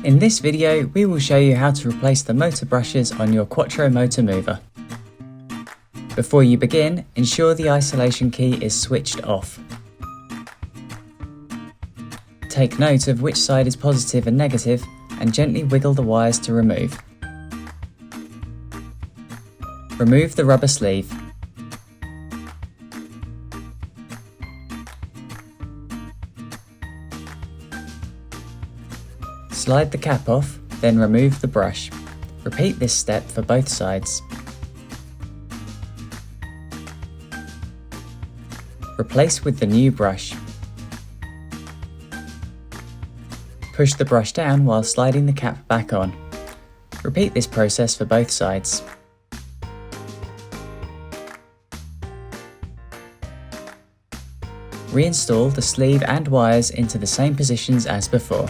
In this video, we will show you how to replace the motor brushes on your Quattro Motor Mover. Before you begin, ensure the isolation key is switched off. Take note of which side is positive and negative and gently wiggle the wires to remove. Remove the rubber sleeve. Slide the cap off, then remove the brush. Repeat this step for both sides. Replace with the new brush. Push the brush down while sliding the cap back on. Repeat this process for both sides. Reinstall the sleeve and wires into the same positions as before.